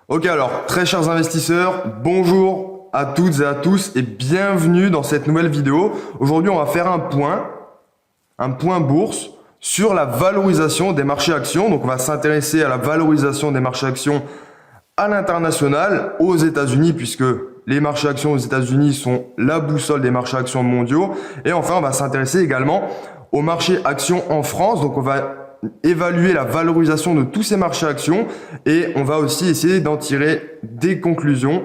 Ok, alors, très chers investisseurs, bonjour à toutes et à tous et bienvenue dans cette nouvelle vidéo. Aujourd'hui, on va faire un point bourse sur la valorisation des marchés actions. Donc, on va s'intéresser à la valorisation des marchés actions à l'international, aux États-Unis, puisque les marchés actions aux États-Unis sont la boussole des marchés actions mondiaux. Et enfin, on va s'intéresser également aux marchés actions en France. Donc, on va évaluer la valorisation de tous ces marchés actions et on va aussi essayer d'en tirer des conclusions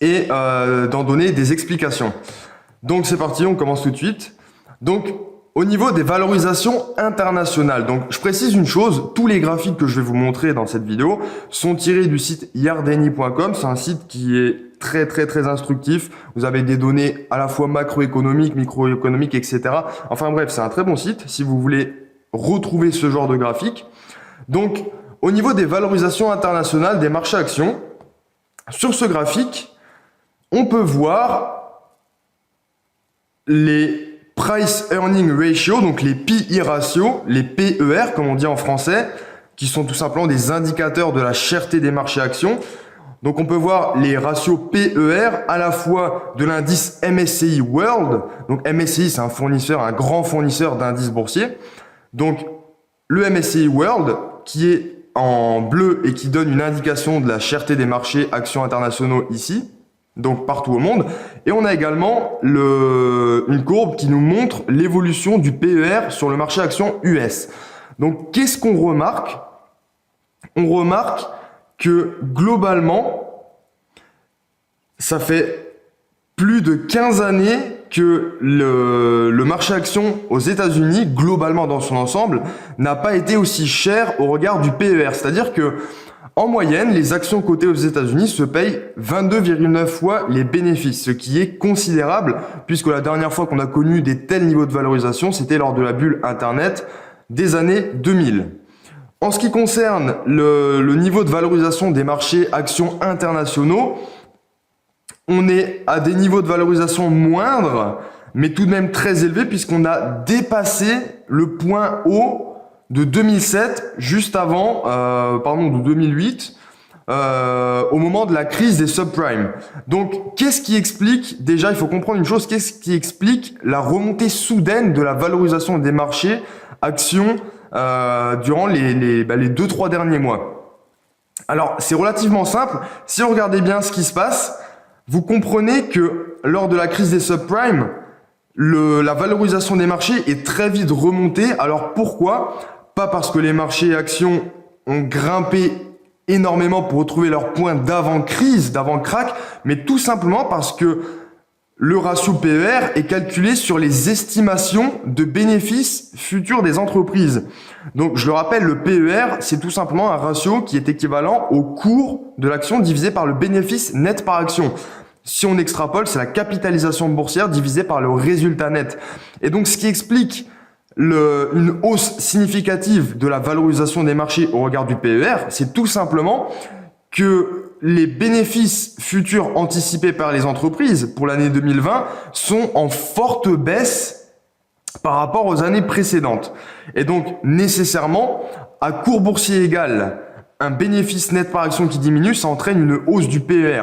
et d'en donner des explications. Donc c'est parti, on commence tout de suite. Donc au niveau des valorisations internationales, donc je précise une chose, tous les graphiques que je vais vous montrer dans cette vidéo sont tirés du site yardeni.com. C'est un site qui est très instructif. Vous avez des données à la fois macroéconomiques, microéconomiques, etc. Enfin bref, c'est un très bon site si vous voulez retrouver ce genre de graphique. Donc, au niveau des valorisations internationales des marchés actions, sur ce graphique, on peut voir les Price Earning Ratio, donc les PE ratios, les PER comme on dit en français, qui sont tout simplement des indicateurs de la cherté des marchés actions. Donc on peut voir les ratios PER à la fois de l'indice MSCI World. Donc MSCI, c'est un fournisseur, un grand fournisseur d'indices boursiers. Donc, le MSCI World, qui est en bleu et qui donne une indication de la cherté des marchés actions internationaux ici, donc partout au monde. Et on a également une courbe qui nous montre l'évolution du PER sur le marché actions US. Donc, qu'est-ce qu'on remarque? On remarque que globalement, ça fait plus de 15 années que le marché action aux États-Unis, globalement dans son ensemble, n'a pas été aussi cher au regard du PER. C'est-à-dire que, en moyenne, les actions cotées aux États-Unis se payent 22,9 fois les bénéfices, ce qui est considérable, puisque la dernière fois qu'on a connu des tels niveaux de valorisation, c'était lors de la bulle Internet des années 2000. En ce qui concerne le niveau de valorisation des marchés actions internationaux, on est à des niveaux de valorisation moindres, mais tout de même très élevés, puisqu'on a dépassé le point haut de 2007, juste avant, de 2008, au moment de la crise des subprimes. Donc, qu'est-ce qui explique, déjà, il faut comprendre une chose, qu'est-ce qui explique la remontée soudaine de la valorisation des marchés actions durant les 2-3 derniers mois? Alors, c'est relativement simple. Si on regardait bien ce qui se passe, vous comprenez que lors de la crise des subprimes, la valorisation des marchés est très vite remontée. Alors pourquoi? Pas parce que les marchés actions ont grimpé énormément pour retrouver leur point d'avant-crise, d'avant-crack, mais tout simplement parce que le ratio PER est calculé sur les estimations de bénéfices futurs des entreprises. Donc, je le rappelle, le PER, c'est tout simplement un ratio qui est équivalent au cours de l'action divisé par le bénéfice net par action. Si on extrapole, c'est la capitalisation boursière divisée par le résultat net. Et donc, ce qui explique une hausse significative de la valorisation des marchés au regard du PER, c'est tout simplement que les bénéfices futurs anticipés par les entreprises pour l'année 2020 sont en forte baisse par rapport aux années précédentes. Et donc, nécessairement, à cours boursier égal, un bénéfice net par action qui diminue, ça entraîne une hausse du PER.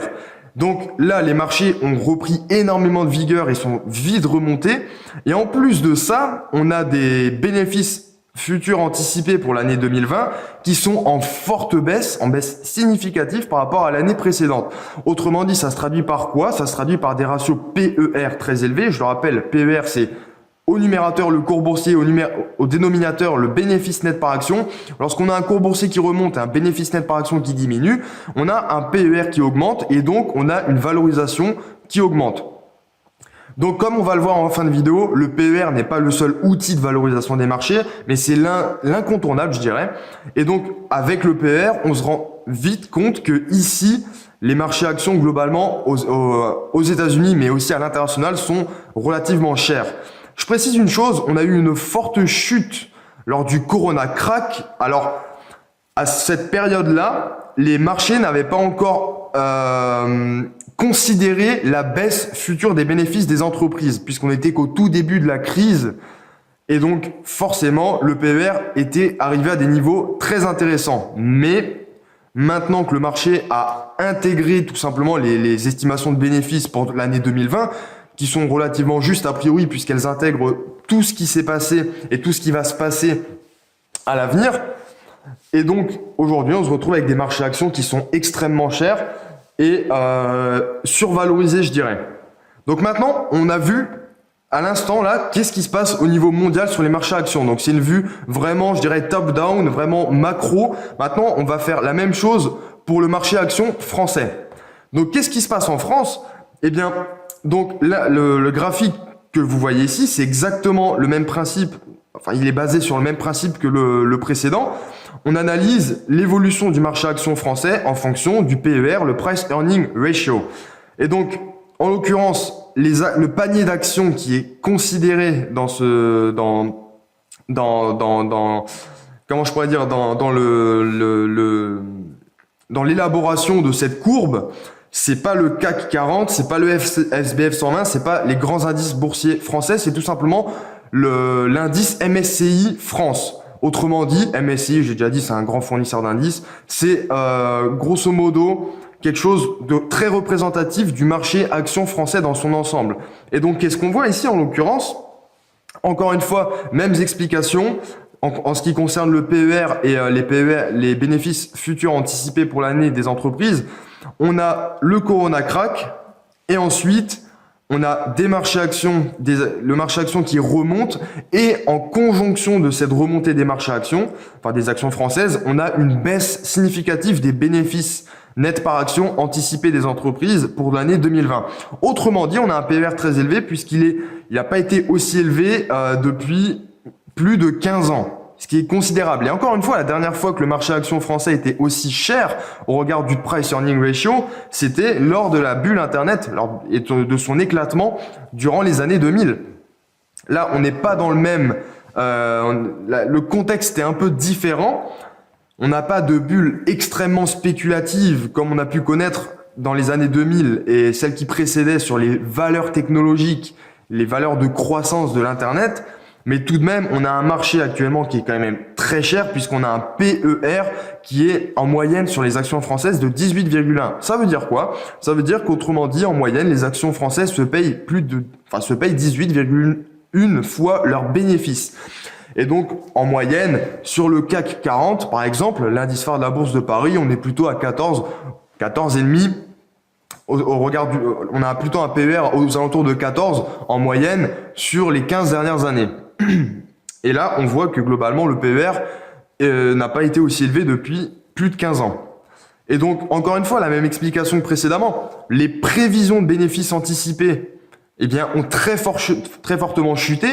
Donc là, les marchés ont repris énormément de vigueur et sont vite remontés. Et en plus de ça, on a des bénéfices futurs anticipés pour l'année 2020 qui sont en forte baisse, en baisse significative par rapport à l'année précédente. Autrement dit, ça se traduit par quoi? Ça se traduit par des ratios PER très élevés. Je le rappelle, PER, c'est au numérateur le cours boursier, au dénominateur le bénéfice net par action. Lorsqu'on a un cours boursier qui remonte et un bénéfice net par action qui diminue, on a un PER qui augmente et donc on a une valorisation qui augmente. Donc comme on va le voir en fin de vidéo, le PER n'est pas le seul outil de valorisation des marchés, mais c'est l'incontournable, je dirais. Et donc avec le PER, on se rend vite compte que ici, les marchés actions globalement aux États-Unis, mais aussi à l'international, sont relativement chers. Je précise une chose, on a eu une forte chute lors du Corona crack. Alors, à cette période-là, les marchés n'avaient pas encore considéré la baisse future des bénéfices des entreprises, puisqu'on n'était qu'au tout début de la crise. Et donc, forcément, le PER était arrivé à des niveaux très intéressants. Mais maintenant que le marché a intégré tout simplement les estimations de bénéfices pour l'année 2020, qui sont relativement justes a priori puisqu'elles intègrent tout ce qui s'est passé et tout ce qui va se passer à l'avenir. Et donc aujourd'hui, on se retrouve avec des marchés actions qui sont extrêmement chers et survalorisés, je dirais. Donc maintenant, on a vu à l'instant là, qu'est-ce qui se passe au niveau mondial sur les marchés actions. Donc c'est une vue vraiment, je dirais, top-down, vraiment macro. Maintenant, on va faire la même chose pour le marché actions français. Donc qu'est-ce qui se passe en France? Eh bien, donc là, le graphique que vous voyez ici, c'est exactement le même principe. Enfin, il est basé sur le même principe que le précédent. On analyse l'évolution du marché actions français en fonction du PER, le Price Earning Ratio. Et donc, en l'occurrence, le panier d'actions qui est considéré dans comment je pourrais dire, dans l'élaboration de cette courbe, c'est pas le CAC 40, c'est pas le SBF 120, c'est pas les grands indices boursiers français, c'est tout simplement l'indice MSCI France. Autrement dit, MSCI, j'ai déjà dit, c'est un grand fournisseur d'indices, c'est grosso modo quelque chose de très représentatif du marché action français dans son ensemble. Et donc, qu'est-ce qu'on voit ici en l'occurrence? Encore une fois, mêmes explications. En ce qui concerne le PER et les PER, les bénéfices futurs anticipés pour l'année des entreprises, on a le Corona crack et ensuite on a des marchés actions, le marché actions qui remonte et en conjonction de cette remontée des marchés actions, enfin des actions françaises, on a une baisse significative des bénéfices nets par action anticipés des entreprises pour l'année 2020. Autrement dit, on a un PER très élevé puisqu'il n'a pas été aussi élevé depuis plus de 15 ans, ce qui est considérable. Et encore une fois, la dernière fois que le marché actions français était aussi cher au regard du Price Earning Ratio, c'était lors de la bulle Internet et de son éclatement durant les années 2000. Là, on n'est pas dans le même... le contexte est un peu différent. On n'a pas de bulle extrêmement spéculative comme on a pu connaître dans les années 2000 et celles qui précédaient sur les valeurs technologiques, les valeurs de croissance de l'Internet. Mais tout de même, on a un marché actuellement qui est quand même très cher puisqu'on a un PER qui est en moyenne sur les actions françaises de 18,1. Ça veut dire quoi? Ça veut dire qu'autrement dit, en moyenne, les actions françaises se payent 18,1 fois leurs bénéfices. Et donc, en moyenne, sur le CAC 40, par exemple, l'indice phare de la Bourse de Paris, on est plutôt à 14,5. On a plutôt un PER aux alentours de 14 en moyenne sur les 15 dernières années. Et là, on voit que globalement, le PER n'a pas été aussi élevé depuis plus de 15 ans. Et donc, encore une fois, la même explication que précédemment. Les prévisions de bénéfices anticipés ont très fortement chuté.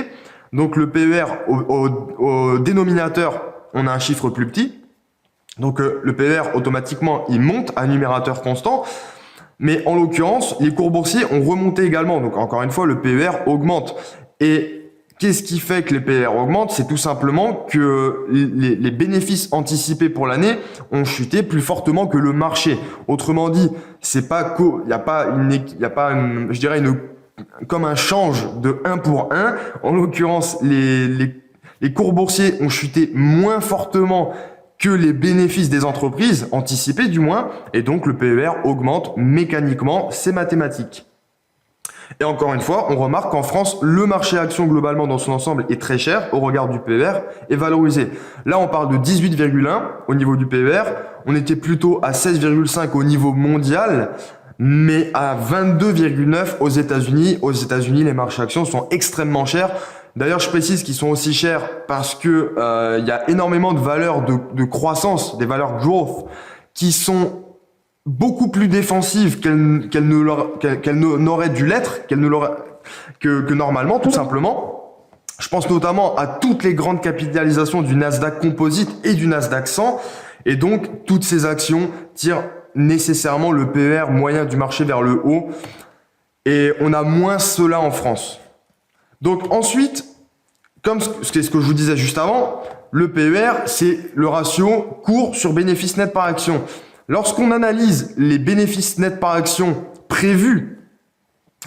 Donc, le PER au dénominateur, on a un chiffre plus petit. Donc, le PER, automatiquement, il monte à un numérateur constant. Mais en l'occurrence, les cours boursiers ont remonté également. Donc, encore une fois, le PER augmente. Et qu'est-ce qui fait que les PER augmentent? C'est tout simplement que les bénéfices anticipés pour l'année ont chuté plus fortement que le marché. Autrement dit, c'est pas il y a pas je dirais comme un change de 1 pour 1. En l'occurrence, les cours boursiers ont chuté moins fortement que les bénéfices des entreprises, anticipés du moins, et donc le PER augmente mécaniquement, c'est mathématique. Et encore une fois, on remarque qu'en France, le marché action globalement dans son ensemble est très cher au regard du PER et valorisé. Là, on parle de 18,1 au niveau du PER, on était plutôt à 16,5 au niveau mondial, mais à 22,9 aux États-Unis. Aux États-Unis, les marchés actions sont extrêmement chers. D'ailleurs, je précise qu'ils sont aussi chers parce que y a énormément de valeurs de croissance, des valeurs growth, qui sont beaucoup plus défensives qu'elles n'auraient dû l'être, que normalement, tout simplement. Je pense notamment à toutes les grandes capitalisations du Nasdaq Composite et du Nasdaq 100. Et donc, toutes ces actions tirent nécessairement le PER moyen du marché vers le haut. Et on a moins cela en France. Donc ensuite, comme ce que je vous disais juste avant, le PER, c'est le ratio cours sur bénéfice net par action. Lorsqu'on analyse les bénéfices nets par action prévus,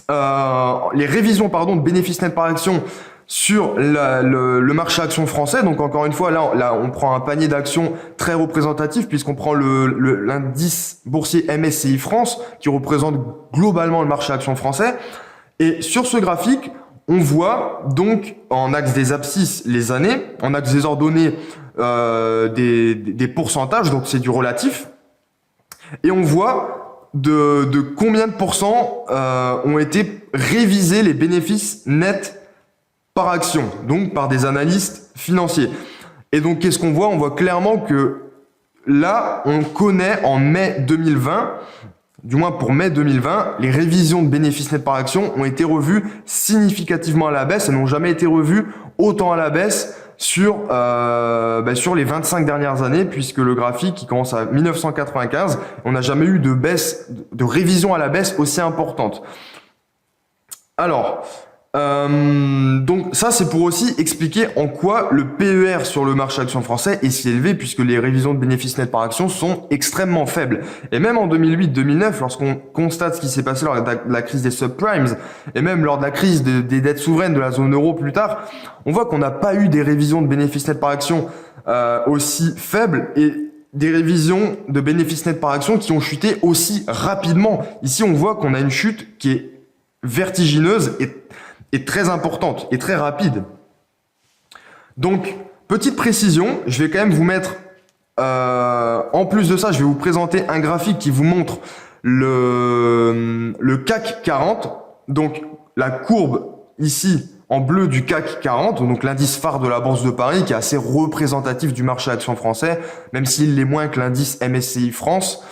les révisions de bénéfices nets par action sur le marché actions français. Donc encore une fois, là, on prend un panier d'actions très représentatif puisqu'on prend l'indice boursier MSCI France qui représente globalement le marché actions français. Et sur ce graphique, on voit donc en axe des abscisses les années, en axe des ordonnées des pourcentages, donc c'est du relatif. Et on voit de combien de pourcents ont été révisés les bénéfices nets par action, donc par des analystes financiers. Et donc, qu'est-ce qu'on voit? On voit clairement que là, on connaît en mai 2020, du moins pour mai 2020, les révisions de bénéfices nets par action ont été revues significativement à la baisse. Elles n'ont jamais été revues autant à la baisse sur les 25 dernières années, puisque le graphique qui commence à 1995, on n'a jamais eu de baisse, de révision à la baisse aussi importante. Alors, donc ça c'est pour aussi expliquer en quoi le PER sur le marché action français est si élevé, puisque les révisions de bénéfices nets par action sont extrêmement faibles. Et même en 2008-2009, lorsqu'on constate ce qui s'est passé lors de la crise des subprimes et même lors de la crise des dettes souveraines de la zone euro plus tard, on voit qu'on n'a pas eu des révisions de bénéfices nets par action aussi faibles et des révisions de bénéfices nets par action qui ont chuté aussi rapidement. Ici on voit qu'on a une chute qui est vertigineuse et très importante et très rapide. Donc, petite précision, je vais quand même vous mettre, en plus de ça, je vais vous présenter un graphique qui vous montre le CAC 40. Donc, la courbe ici en bleu du CAC 40, donc l'indice phare de la Bourse de Paris, qui est assez représentatif du marché actions français, même s'il l'est moins que l'indice MSCI France.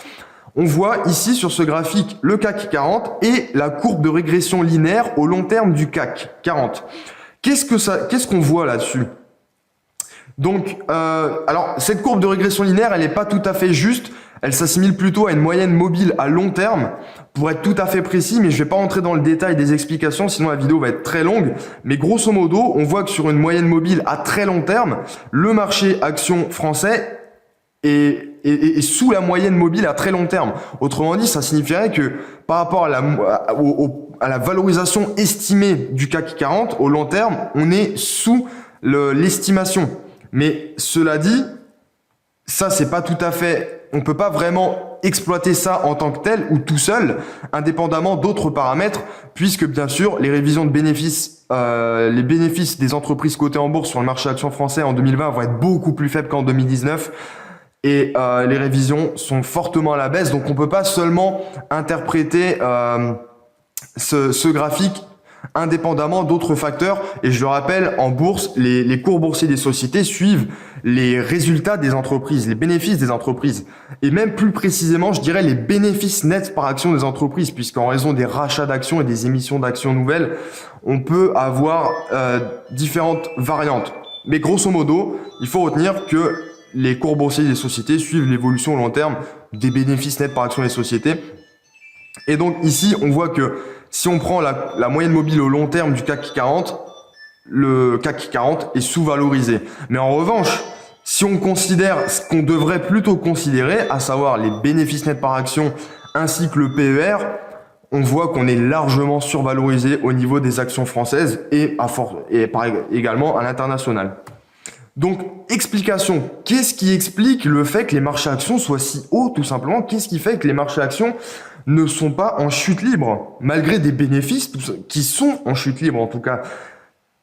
On voit ici sur ce graphique le CAC 40 et la courbe de régression linéaire au long terme du CAC 40. Qu'est-ce qu'on voit là-dessus? Donc, alors cette courbe de régression linéaire, elle n'est pas tout à fait juste. Elle s'assimile plutôt à une moyenne mobile à long terme, pour être tout à fait précis, mais je ne vais pas entrer dans le détail des explications, sinon la vidéo va être très longue. Mais grosso modo, on voit que sur une moyenne mobile à très long terme, le marché action français est sous la moyenne mobile à très long terme. Autrement dit, ça signifierait que par rapport à la valorisation estimée du CAC 40 au long terme, on est sous l'estimation. Mais cela dit, ça c'est pas tout à fait, on peut pas vraiment exploiter ça en tant que tel ou tout seul, indépendamment d'autres paramètres, puisque bien sûr les révisions de bénéfices, les bénéfices des entreprises cotées en bourse sur le marché action français en 2020 vont être beaucoup plus faibles qu'en 2019. Et les révisions sont fortement à la baisse, donc on peut pas seulement interpréter ce graphique indépendamment d'autres facteurs. Et je le rappelle, en bourse, les cours boursiers des sociétés suivent les résultats des entreprises, les bénéfices des entreprises. Et même plus précisément, je dirais les bénéfices nets par action des entreprises, puisqu'en raison des rachats d'actions et des émissions d'actions nouvelles, on peut avoir différentes variantes. Mais grosso modo, il faut retenir que les cours boursiers des sociétés suivent l'évolution au long terme des bénéfices nets par action des sociétés. Et donc ici, on voit que si on prend la moyenne mobile au long terme du CAC 40, le CAC 40 est sous-valorisé. Mais en revanche, si on considère ce qu'on devrait plutôt considérer, à savoir les bénéfices nets par action ainsi que le PER, on voit qu'on est largement survalorisé au niveau des actions françaises et également à l'international. Donc, explication. Qu'est-ce qui explique le fait que les marchés actions soient si hauts, tout simplement? Qu'est-ce qui fait que les marchés actions ne sont pas en chute libre, malgré des bénéfices qui sont en chute libre en tout cas?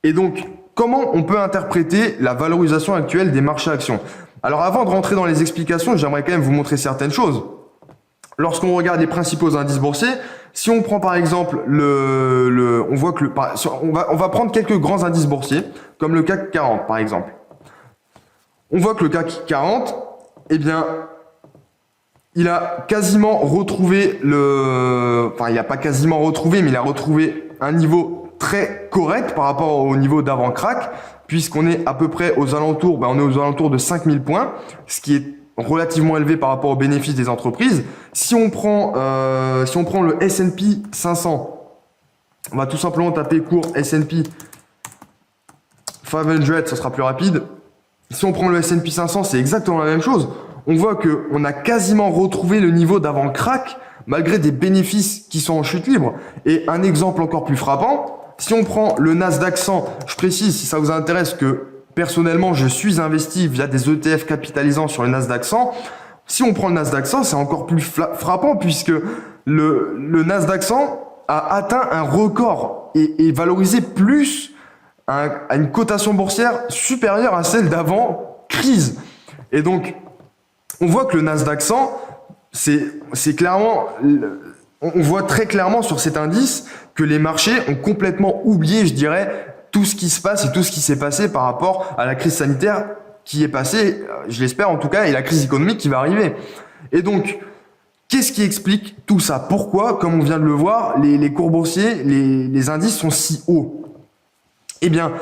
Et donc, comment on peut interpréter la valorisation actuelle des marchés actions? Alors, avant de rentrer dans les explications, j'aimerais quand même vous montrer certaines choses. Lorsqu'on regarde les principaux indices boursiers, si on prend par exemple on voit que on va prendre quelques grands indices boursiers, comme le CAC 40 par exemple. On voit que le CAC 40, eh bien, il a quasiment retrouvé il n'a pas quasiment retrouvé, mais il a retrouvé un niveau très correct par rapport au niveau d'avant crack, puisqu'on est à peu près aux alentours, on est aux alentours de 5000 points, ce qui est relativement élevé par rapport aux bénéfices des entreprises. Si on prend le S&P 500, on va tout simplement taper cours S&P 500, ça sera plus rapide. Si on prend le S&P 500, c'est exactement la même chose. On voit qu'on a quasiment retrouvé le niveau d'avant crack, malgré des bénéfices qui sont en chute libre. Et un exemple encore plus frappant, si on prend le Nasdaq 100, je précise si ça vous intéresse que personnellement, je suis investi via des ETF capitalisants sur le Nasdaq 100. Si on prend le Nasdaq 100, c'est encore plus frappant puisque le Nasdaq 100 a atteint un record et valorisé plus à une cotation boursière supérieure à celle d'avant crise. Et donc, on voit que le Nasdaq 100, c'est clairement, on voit très clairement sur cet indice que les marchés ont complètement oublié, je dirais, tout ce qui se passe et tout ce qui s'est passé par rapport à la crise sanitaire qui est passée, je l'espère en tout cas, et la crise économique qui va arriver. Et donc, qu'est-ce qui explique tout ça? Pourquoi, comme on vient de le voir, les cours boursiers, les indices sont si hauts? Eh bien,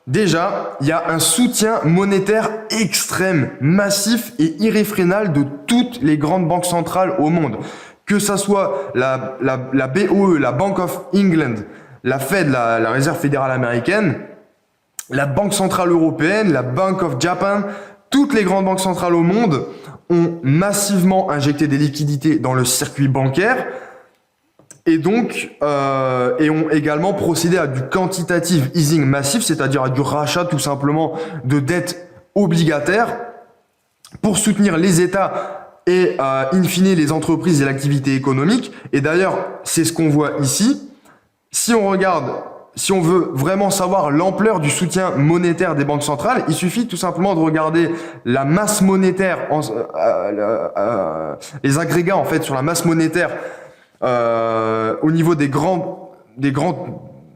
déjà, il y a un soutien monétaire extrême, massif et irréfrénable de toutes les grandes banques centrales au monde. Que ça soit la BOE, la Bank of England, la Fed, la Réserve fédérale américaine, la Banque centrale européenne, la Bank of Japan, toutes les grandes banques centrales au monde ont massivement injecté des liquidités dans le circuit bancaire et donc et ont également procédé à du quantitative easing massif, c'est-à-dire à du rachat tout simplement de dettes obligataires pour soutenir les États et in fine les entreprises et l'activité économique. Et d'ailleurs, c'est ce qu'on voit ici. Si on veut vraiment savoir l'ampleur du soutien monétaire des banques centrales, il suffit tout simplement de regarder la masse monétaire, les agrégats en fait sur la masse monétaire au niveau des grands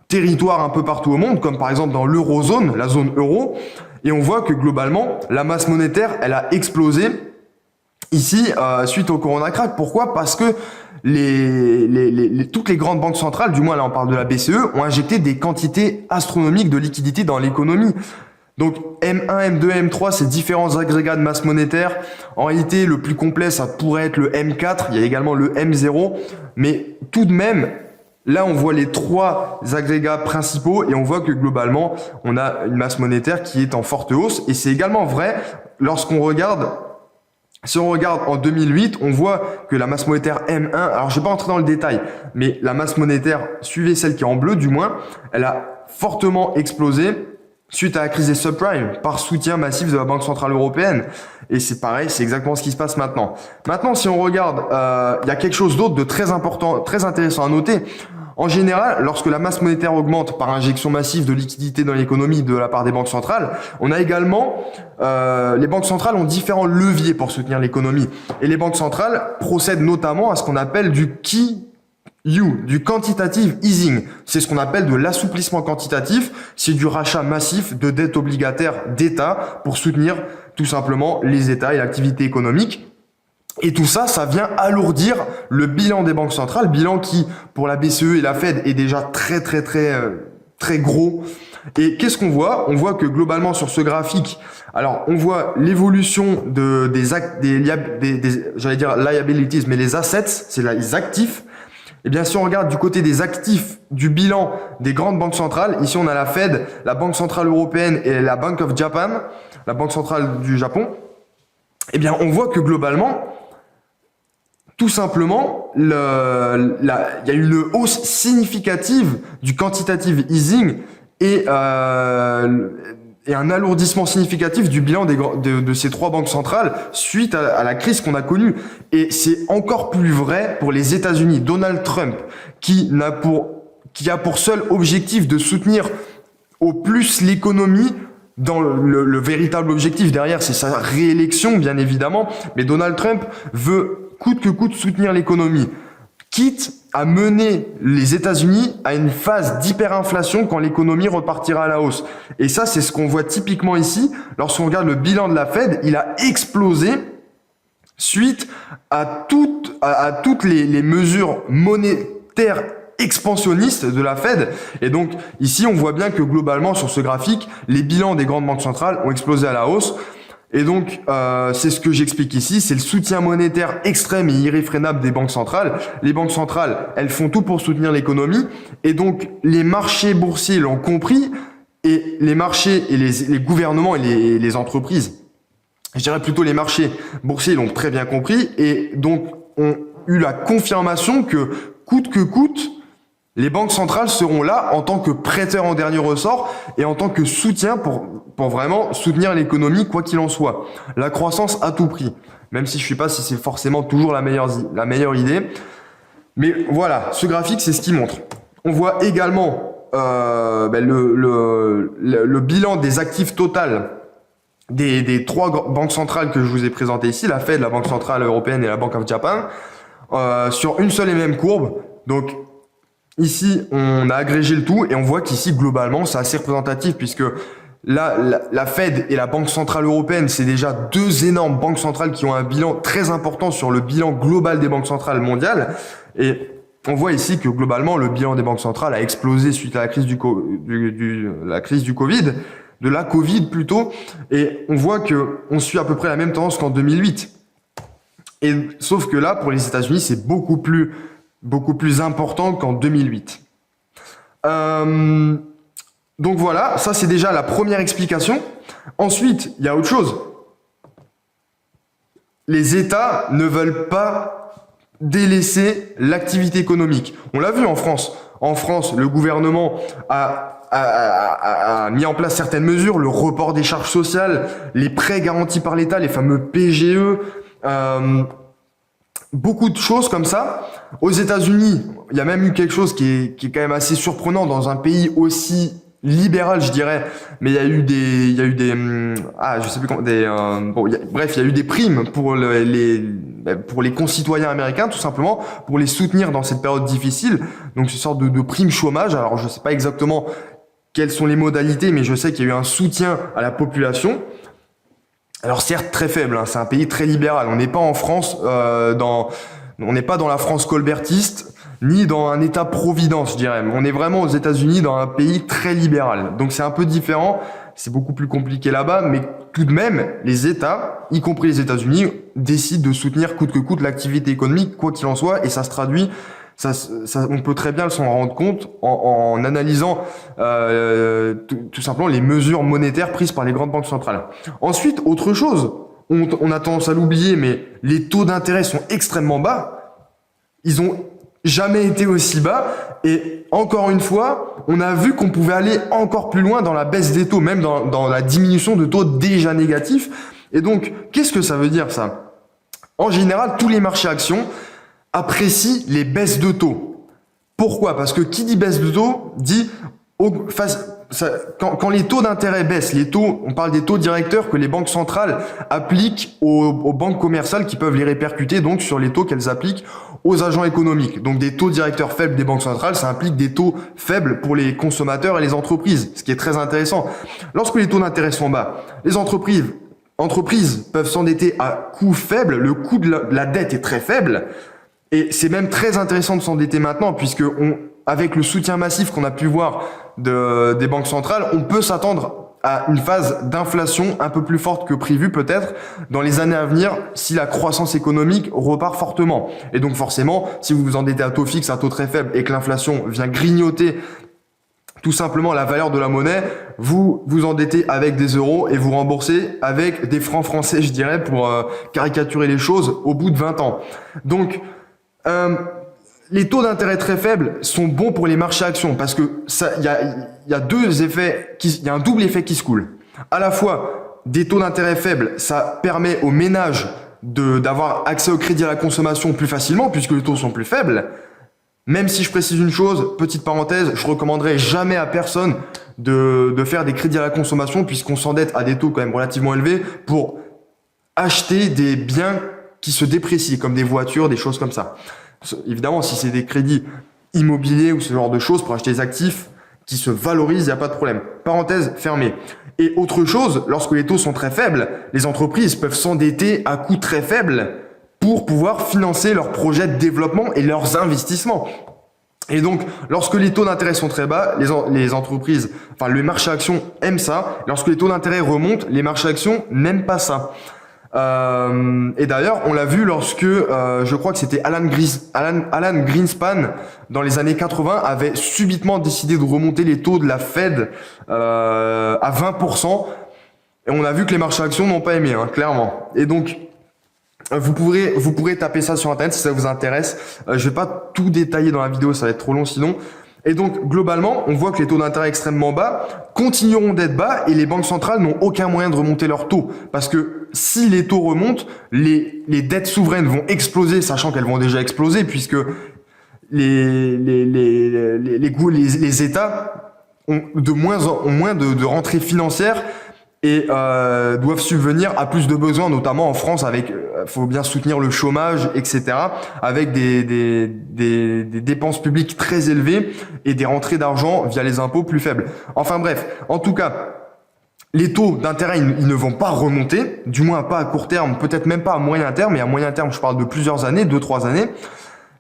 territoires un peu partout au monde, comme par exemple dans l'eurozone, la zone euro, et on voit que globalement la masse monétaire elle a explosé ici suite au Corona crack. Pourquoi? Parce que toutes les grandes banques centrales, du moins là on parle de la BCE, ont injecté des quantités astronomiques de liquidités dans l'économie. Donc M1, M2, M3, ces différents agrégats de masse monétaire. En réalité, le plus complet, ça pourrait être le M4, il y a également le M0, mais tout de même, là on voit les trois agrégats principaux et on voit que globalement, on a une masse monétaire qui est en forte hausse. Et c'est également vrai lorsqu'on regarde. Si on regarde en 2008, on voit que la masse monétaire M1, alors je vais pas entrer dans le détail, mais la masse monétaire, suivez celle qui est en bleu du moins, elle a fortement explosé suite à la crise des subprimes par soutien massif de la Banque centrale européenne. Et c'est pareil, c'est exactement ce qui se passe maintenant. Maintenant, si on regarde, il y a quelque chose d'autre de très important, très intéressant à noter. En général, lorsque la masse monétaire augmente par injection massive de liquidités dans l'économie de la part des banques centrales, on a également, les banques centrales ont différents leviers pour soutenir l'économie. Et les banques centrales procèdent notamment à ce qu'on appelle du QE, du quantitative easing. C'est ce qu'on appelle de l'assouplissement quantitatif. C'est du rachat massif de dettes obligataires d'État pour soutenir tout simplement les États et l'activité économique. Et tout ça, ça vient alourdir le bilan des banques centrales, bilan qui, pour la BCE et la Fed, est déjà très gros. Et qu'est-ce qu'on voit? On voit que globalement sur ce graphique, alors on voit l'évolution j'allais dire liabilities, mais les assets, c'est les actifs. Eh bien, si on regarde du côté des actifs du bilan des grandes banques centrales, ici on a la Fed, la Banque centrale européenne et la Bank of Japan, la Banque centrale du Japon. Eh bien, on voit que globalement, tout simplement, il y a une hausse significative du quantitative easing et un alourdissement significatif du bilan de ces trois banques centrales suite à la crise qu'on a connue. Et c'est encore plus vrai pour les États-Unis. Donald Trump, qui a pour seul objectif de soutenir au plus l'économie, dans le véritable objectif derrière, c'est sa réélection, bien évidemment. Mais Donald Trump veut coûte que coûte soutenir l'économie, quitte à mener les États-Unis à une phase d'hyperinflation quand l'économie repartira à la hausse. Et ça, c'est ce qu'on voit typiquement ici. Lorsqu'on regarde le bilan de la Fed, il a explosé suite à toutes les mesures monétaires expansionnistes de la Fed. Et donc, ici, on voit bien que globalement, sur ce graphique, les bilans des grandes banques centrales ont explosé à la hausse. Et donc, c'est ce que j'explique ici, c'est le soutien monétaire extrême et irréfrénable des banques centrales. Les banques centrales, elles font tout pour soutenir l'économie. Et donc, les marchés boursiers l'ont compris. Et les marchés et les gouvernements et les entreprises, je dirais plutôt les marchés boursiers l'ont très bien compris. Et donc, ont eu la confirmation que coûte, Les banques centrales seront là en tant que prêteurs en dernier ressort et en tant que soutien pour vraiment soutenir l'économie, quoi qu'il en soit. La croissance à tout prix. Même si je ne sais pas si c'est forcément toujours la meilleure idée. Mais voilà, ce graphique, c'est ce qu'il montre. On voit également le bilan des actifs total des trois banques centrales que je vous ai présentées ici, la Fed, la Banque Centrale Européenne et la Bank of Japan, sur une seule et même courbe. Donc ici, on a agrégé le tout et on voit qu'ici, globalement, c'est assez représentatif puisque là, la Fed et la Banque Centrale Européenne, c'est déjà deux énormes banques centrales qui ont un bilan très important sur le bilan global des banques centrales mondiales. Et on voit ici que globalement, le bilan des banques centrales a explosé suite à la crise la crise du Covid, de la Covid plutôt. Et on voit que on suit à peu près la même tendance qu'en 2008. Et sauf que là, pour les États-Unis, c'est beaucoup plus important qu'en 2008. Donc voilà, ça c'est déjà la première explication. Ensuite, il y a autre chose. Les États ne veulent pas délaisser l'activité économique. On l'a vu en France. En France, le gouvernement a mis en place certaines mesures, le report des charges sociales, les prêts garantis par l'État, les fameux PGE, beaucoup de choses comme ça. Aux États-Unis, il y a même eu quelque chose qui est quand même assez surprenant dans un pays aussi libéral, je dirais, mais il y a eu des je sais plus comment, bref, il y a eu des primes pour les concitoyens américains, tout simplement, pour les soutenir dans cette période difficile. Donc, c'est une sorte de prime chômage. Alors, je sais pas exactement quelles sont les modalités, mais je sais qu'il y a eu un soutien à la population. Alors, certes, très faible, hein, c'est un pays très libéral. On n'est pas en France, on n'est pas dans la France colbertiste, ni dans un État-providence, je dirais. On est vraiment aux États-Unis, dans un pays très libéral. Donc c'est un peu différent, c'est beaucoup plus compliqué là-bas, mais tout de même, les États, y compris les États-Unis, décident de soutenir coûte que coûte l'activité économique, quoi qu'il en soit, et ça se traduit, on peut très bien s'en rendre compte en analysant tout simplement les mesures monétaires prises par les grandes banques centrales. Ensuite, autre chose, on a tendance à l'oublier, mais les taux d'intérêt sont extrêmement bas. Ils ont jamais été aussi bas. Et encore une fois, on a vu qu'on pouvait aller encore plus loin dans la baisse des taux, même dans la diminution de taux déjà négatifs. Et donc, qu'est-ce que ça veut dire ça? En général, tous les marchés actions apprécient les baisses de taux. Pourquoi? Parce que qui dit baisse de taux dit quand les taux d'intérêt baissent, on parle des taux directeurs que les banques centrales appliquent aux banques commerciales qui peuvent les répercuter donc sur les taux qu'elles appliquent aux agents économiques. Donc des taux directeurs faibles des banques centrales, ça implique des taux faibles pour les consommateurs et les entreprises, ce qui est très intéressant. Lorsque les taux d'intérêt sont bas, les entreprises peuvent s'endetter à coût faible, le coût de la dette est très faible, et c'est même très intéressant de s'endetter maintenant, puisque avec le soutien massif qu'on a pu voir des banques centrales, on peut s'attendre à une phase d'inflation un peu plus forte que prévu peut-être dans les années à venir si la croissance économique repart fortement. Et donc forcément, si vous vous endettez à taux fixe, à taux très faible et que l'inflation vient grignoter tout simplement la valeur de la monnaie, vous vous endettez avec des euros et vous remboursez avec des francs français, je dirais, pour caricaturer les choses au bout de 20 ans. Donc, les taux d'intérêt très faibles sont bons pour les marchés actions parce que il y a deux effets, il y a un double effet qui se coule. À la fois, des taux d'intérêt faibles, ça permet aux ménages d'avoir accès au crédit à la consommation plus facilement puisque les taux sont plus faibles. Même si je précise une chose, petite parenthèse, je recommanderais jamais à personne de faire des crédits à la consommation puisqu'on s'endette à des taux quand même relativement élevés pour acheter des biens qui se déprécient comme des voitures, des choses comme ça. Évidemment, si c'est des crédits immobiliers ou ce genre de choses pour acheter des actifs qui se valorisent, il n'y a pas de problème. Parenthèse fermée. Et autre chose, lorsque les taux sont très faibles, les entreprises peuvent s'endetter à coût très faible pour pouvoir financer leurs projets de développement et leurs investissements. Et donc, lorsque les taux d'intérêt sont très bas, les entreprises, enfin le marché actions aime ça. Lorsque les taux d'intérêt remontent, les marchés actions n'aiment pas ça. Et d'ailleurs, on l'a vu lorsque, je crois que c'était Alan Greenspan, dans les années 80, avait subitement décidé de remonter les taux de la Fed à 20%. Et on a vu que les marchés actions n'ont pas aimé, hein, clairement. Et donc, vous pourrez taper ça sur Internet si ça vous intéresse. Je vais pas tout détailler dans la vidéo, ça va être trop long sinon. Et donc, globalement, on voit que les taux d'intérêt extrêmement bas continueront d'être bas et les banques centrales n'ont aucun moyen de remonter leurs taux. Parce que si les taux remontent, les dettes souveraines vont exploser, sachant qu'elles vont déjà exploser, puisque les États ont moins de rentrées financières et doivent subvenir à plus de besoins, notamment en France, avec faut bien soutenir le chômage, etc., avec des dépenses publiques très élevées et des rentrées d'argent via les impôts plus faibles. Enfin bref, en tout cas, les taux d'intérêt, ils ne vont pas remonter, du moins pas à court terme, peut-être même pas à moyen terme, et à moyen terme, je parle de plusieurs années, 2-3 années.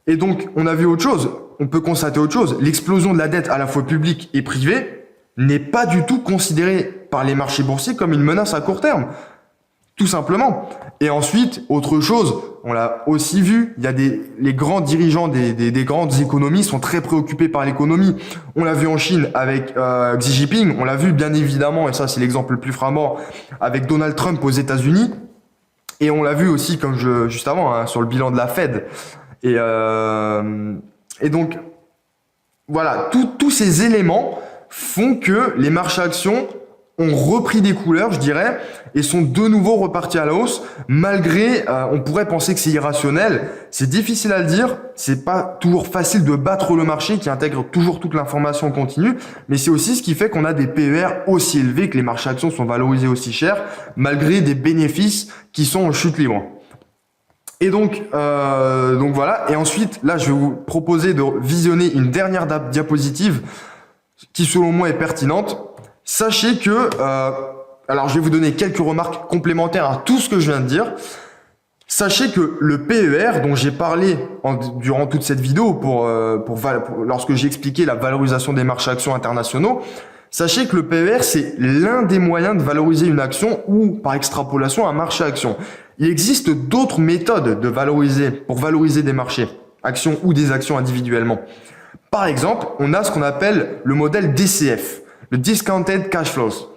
Et donc, on a vu autre chose, on peut constater autre chose, l'explosion de la dette à la fois publique et privée n'est pas du tout considérée par les marchés boursiers comme une menace à court terme. Tout simplement. Et ensuite, autre chose, on l'a aussi vu, il y a les grands dirigeants des grandes économies sont très préoccupés par l'économie. On l'a vu en Chine avec Xi Jinping, on l'a vu bien évidemment, et ça c'est l'exemple le plus frappant, avec Donald Trump aux États-Unis. Et on l'a vu aussi, comme juste avant, sur le bilan de la Fed. Et donc, voilà, tous ces éléments font que les marchés actions ont repris des couleurs, je dirais, et sont de nouveau repartis à la hausse, malgré, on pourrait penser que c'est irrationnel. C'est difficile à le dire, c'est pas toujours facile de battre le marché qui intègre toujours toute l'information continue, mais c'est aussi ce qui fait qu'on a des PER aussi élevés, que les marchés actions sont valorisés aussi cher, malgré des bénéfices qui sont en chute libre. Et donc voilà. Et ensuite, là, je vais vous proposer de visionner une dernière diapositive qui, selon moi, est pertinente. Sachez que, alors je vais vous donner quelques remarques complémentaires à tout ce que je viens de dire. Sachez que le PER, dont j'ai parlé durant toute cette vidéo lorsque j'ai expliqué la valorisation des marchés actions internationaux, sachez que le PER, c'est l'un des moyens de valoriser une action ou, par extrapolation, un marché action. Il existe d'autres méthodes pour valoriser des marchés, actions ou des actions individuellement. Par exemple, on a ce qu'on appelle le modèle DCF, le Discounted Cash Flows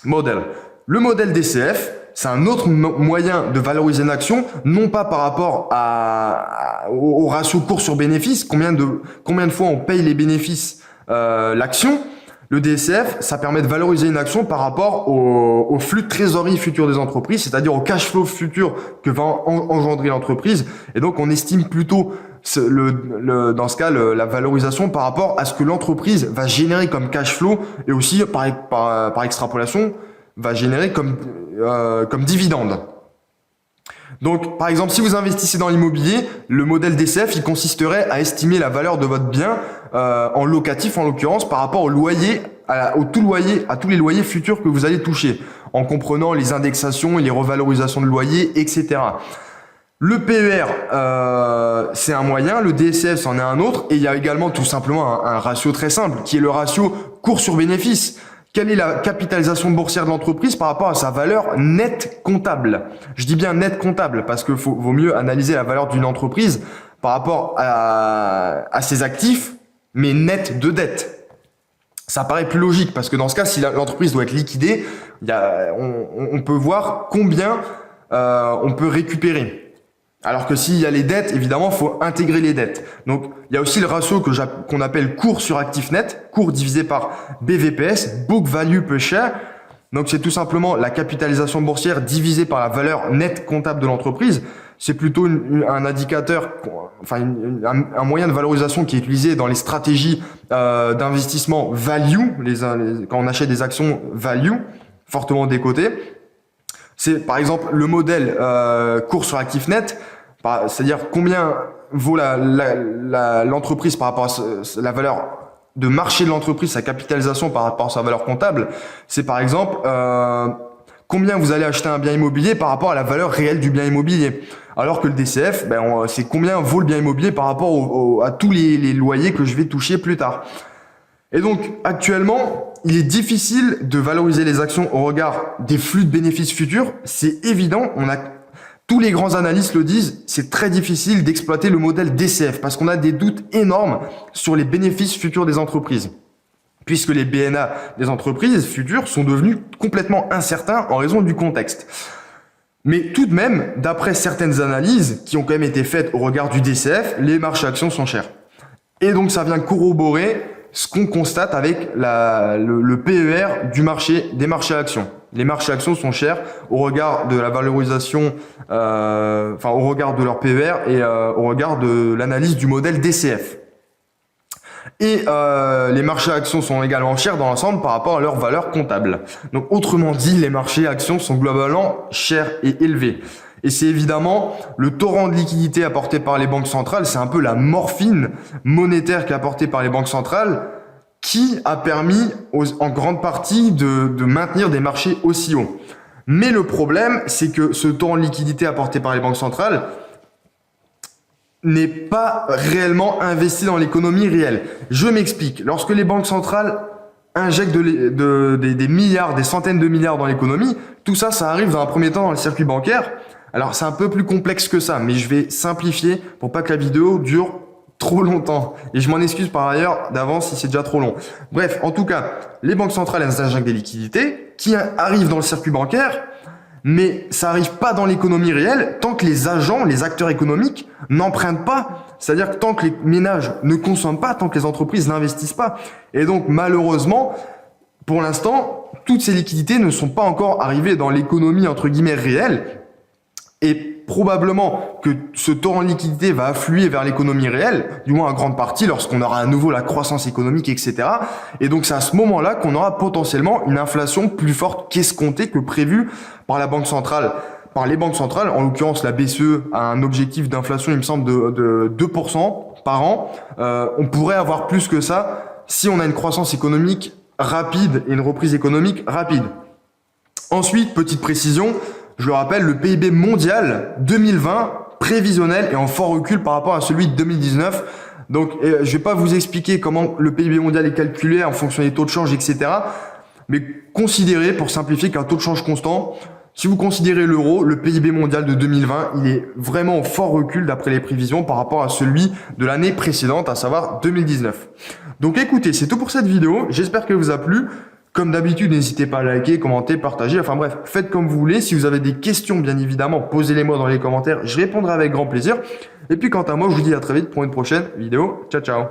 Model. Le modèle DCF, c'est un autre moyen de valoriser une action, non pas par rapport au ratio cours sur bénéfice, combien de fois on paye les bénéfices l'action. Le DCF, ça permet de valoriser une action par rapport au flux de trésorerie futur des entreprises, c'est-à-dire au cash flow futur que va engendrer l'entreprise. Et donc, on estime plutôt dans ce cas la valorisation par rapport à ce que l'entreprise va générer comme cash flow et aussi par extrapolation va générer comme dividende. Donc, par exemple, si vous investissez dans l'immobilier, le modèle DCF, il consisterait à estimer la valeur de votre bien en locatif, en l'occurrence, par rapport au loyer, à tous les loyers futurs que vous allez toucher, en comprenant les indexations et les revalorisations de loyers, etc. Le PER, c'est un moyen, le DCF, c'en est un autre, et il y a également tout simplement un ratio très simple, qui est le ratio cours sur bénéfice. Quelle est la capitalisation boursière de l'entreprise par rapport à sa valeur nette comptable? Je dis bien nette comptable parce que vaut mieux analyser la valeur d'une entreprise par rapport à ses actifs, mais nette de dette. Ça paraît plus logique parce que dans ce cas, si l'entreprise doit être liquidée, on peut voir combien on peut récupérer. Alors que s'il y a les dettes, évidemment, il faut intégrer les dettes. Donc, il y a aussi le ratio qu'on appelle cours sur actif net, cours divisé par BVPS, Book Value Per Share. Donc, c'est tout simplement la capitalisation boursière divisée par la valeur nette comptable de l'entreprise. C'est plutôt un indicateur, un moyen de valorisation qui est utilisé dans les stratégies d'investissement value, quand on achète des actions value, fortement décotées. C'est par exemple le modèle cours sur actif net, c'est-à-dire combien vaut l'entreprise par rapport à la valeur de marché de l'entreprise, sa capitalisation par rapport à sa valeur comptable. C'est par exemple combien vous allez acheter un bien immobilier par rapport à la valeur réelle du bien immobilier. Alors que le DCF, c'est combien vaut le bien immobilier par rapport à tous les loyers que je vais toucher plus tard. Et donc, actuellement, il est difficile de valoriser les actions au regard des flux de bénéfices futurs. C'est évident, tous les grands analystes le disent, c'est très difficile d'exploiter le modèle DCF parce qu'on a des doutes énormes sur les bénéfices futurs des entreprises. Puisque les BNA des entreprises futures sont devenus complètement incertains en raison du contexte. Mais tout de même, d'après certaines analyses qui ont quand même été faites au regard du DCF, les marchés actions sont chers. Et donc ça vient corroborer ce qu'on constate avec le PER du marché, des marchés actions. Les marchés actions sont chers au regard de la valorisation, au regard de leur PER et au regard de l'analyse du modèle DCF. Et les marchés actions sont également chers dans l'ensemble par rapport à leur valeur comptable. Donc autrement dit, les marchés actions sont globalement chers et élevés. Et c'est évidemment le torrent de liquidité apporté par les banques centrales, c'est un peu la morphine monétaire qui est apportée par les banques centrales qui a permis en grande partie de maintenir des marchés aussi hauts. Mais le problème, c'est que ce torrent de liquidité apporté par les banques centrales n'est pas réellement investi dans l'économie réelle. Je m'explique. Lorsque les banques centrales injectent des milliards, des centaines de milliards dans l'économie, tout ça, ça arrive dans un premier temps dans le circuit bancaire. Alors, c'est un peu plus complexe que ça, mais je vais simplifier pour pas que la vidéo dure trop longtemps. Et je m'en excuse par ailleurs d'avance si c'est déjà trop long. Bref, en tout cas, les banques centrales, elles injectent des liquidités qui arrivent dans le circuit bancaire, mais ça arrive pas dans l'économie réelle tant que les agents, les acteurs économiques n'empruntent pas. C'est-à-dire que tant que les ménages ne consomment pas, tant que les entreprises n'investissent pas. Et donc, malheureusement, pour l'instant, toutes ces liquidités ne sont pas encore arrivées dans l'économie entre guillemets réelle. Et probablement que ce torrent de liquidité va affluer vers l'économie réelle, du moins en grande partie lorsqu'on aura à nouveau la croissance économique, etc. Et donc c'est à ce moment-là qu'on aura potentiellement une inflation plus forte qu'escomptée, que prévue par la banque centrale. Par les banques centrales, en l'occurrence la BCE a un objectif d'inflation, il me semble, de 2% par an. On pourrait avoir plus que ça si on a une croissance économique rapide et une reprise économique rapide. Ensuite, petite précision, je le rappelle, le PIB mondial 2020 prévisionnel est en fort recul par rapport à celui de 2019. Donc, je vais pas vous expliquer comment le PIB mondial est calculé en fonction des taux de change, etc. Mais considérez, pour simplifier, qu'un taux de change constant, si vous considérez l'euro, le PIB mondial de 2020, il est vraiment en fort recul d'après les prévisions par rapport à celui de l'année précédente, à savoir 2019. Donc écoutez, c'est tout pour cette vidéo. J'espère qu'elle vous a plu. Comme d'habitude, n'hésitez pas à liker, commenter, partager. Enfin bref, faites comme vous voulez. Si vous avez des questions, bien évidemment, posez-les-moi dans les commentaires. Je répondrai avec grand plaisir. Et puis quant à moi, je vous dis à très vite pour une prochaine vidéo. Ciao, ciao.